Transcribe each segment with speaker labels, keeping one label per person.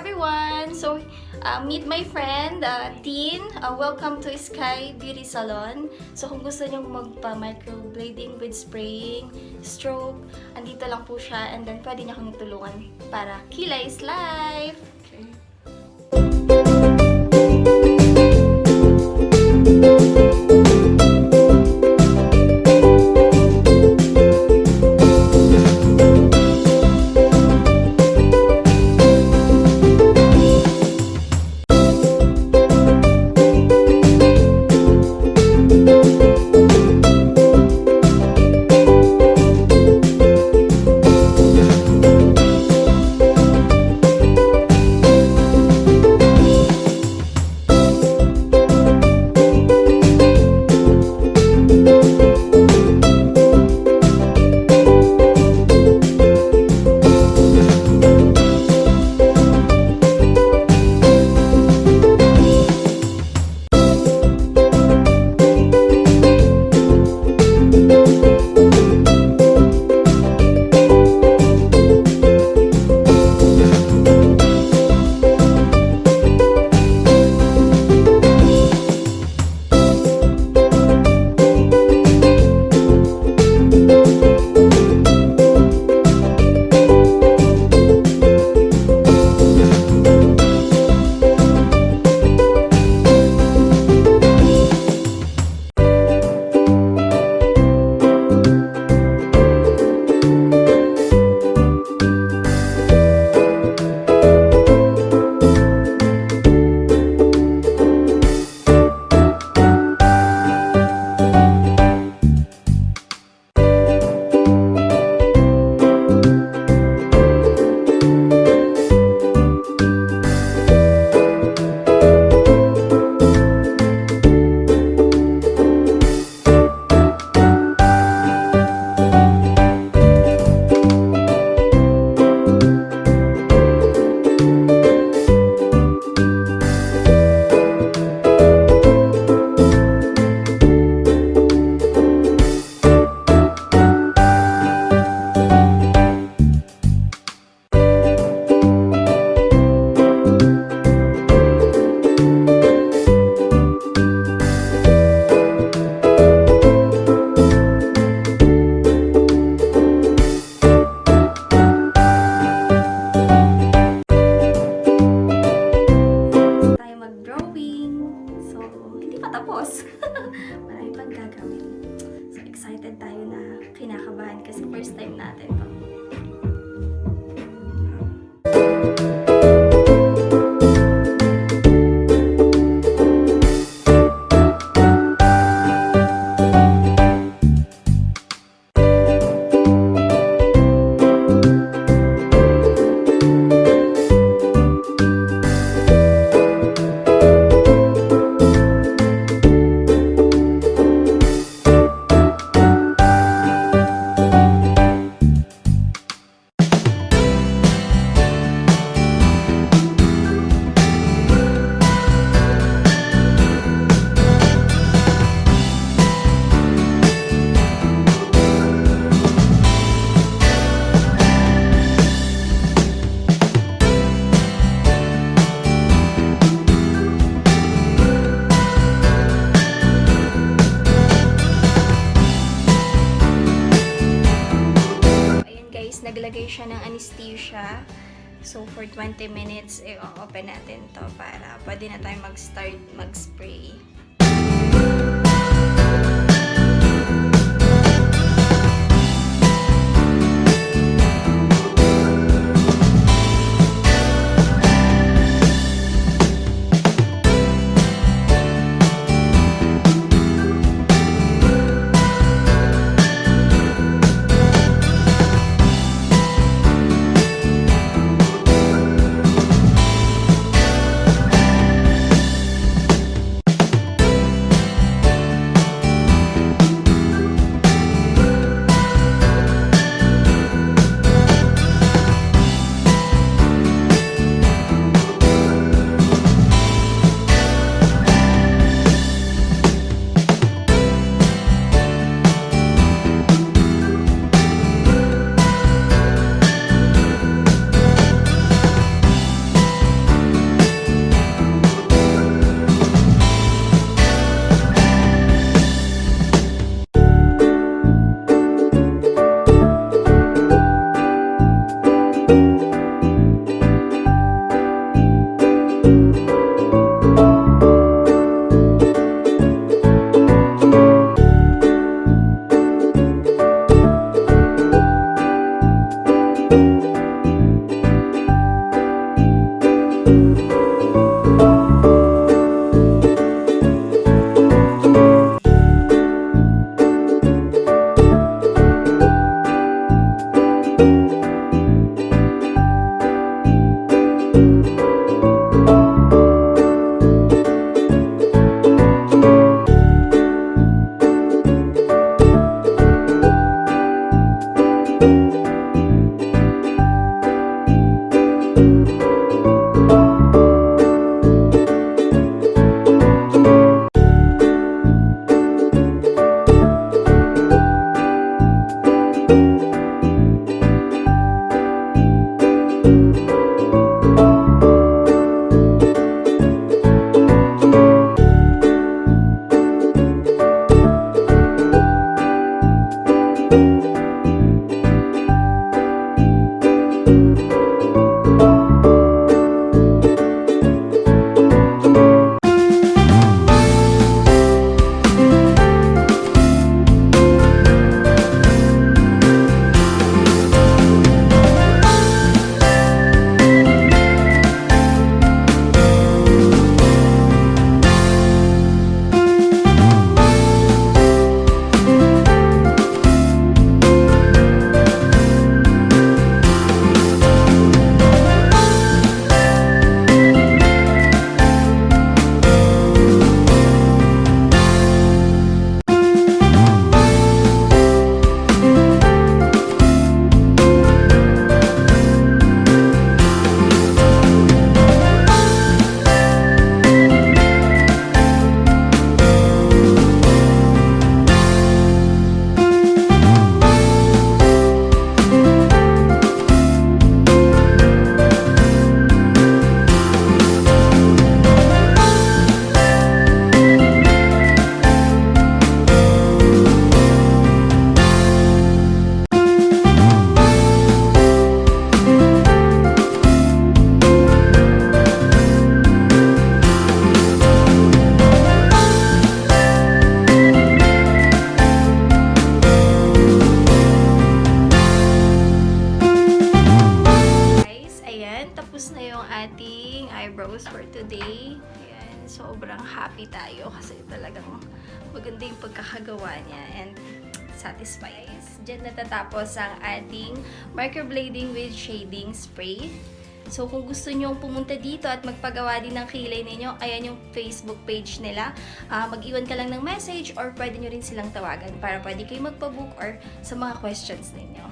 Speaker 1: everyone! So, meet my friend, Teen. Welcome to Sky Beauty Salon. So, kung gusto nyo magpa-microblading with spraying, stroke, andito lang po siya. And then, pwede niya akong tulungan para kilay is life! Okay. Tapos, marami pang gagawin. So, excited tayo na kinakabahan kasi first time natin to. Naglagay siya ng anesthesia. So, for 20 minutes, i-open natin to para pwede na tayo mag-start mag-spray. ating eyebrows for today. Ayan, sobrang happy tayo kasi talagang maganda yung pagkakagawa niya and satisfied. Diyan natatapos ang ating microblading with shading spray. So, kung gusto nyo pumunta dito at magpagawa din ng kilay ninyo, ayan yung Facebook page nila. Mag-iwan ka lang ng message or pwede nyo rin silang tawagan para pwede kayo magpabook or sa mga questions ninyo.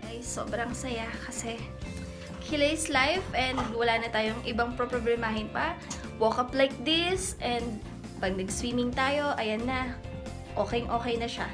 Speaker 1: Ay, sobrang saya kasi kilay is life and wala na tayong ibang problemahin pa. Walk up like this and pag nag-swimming tayo, ayan na. Okay na siya.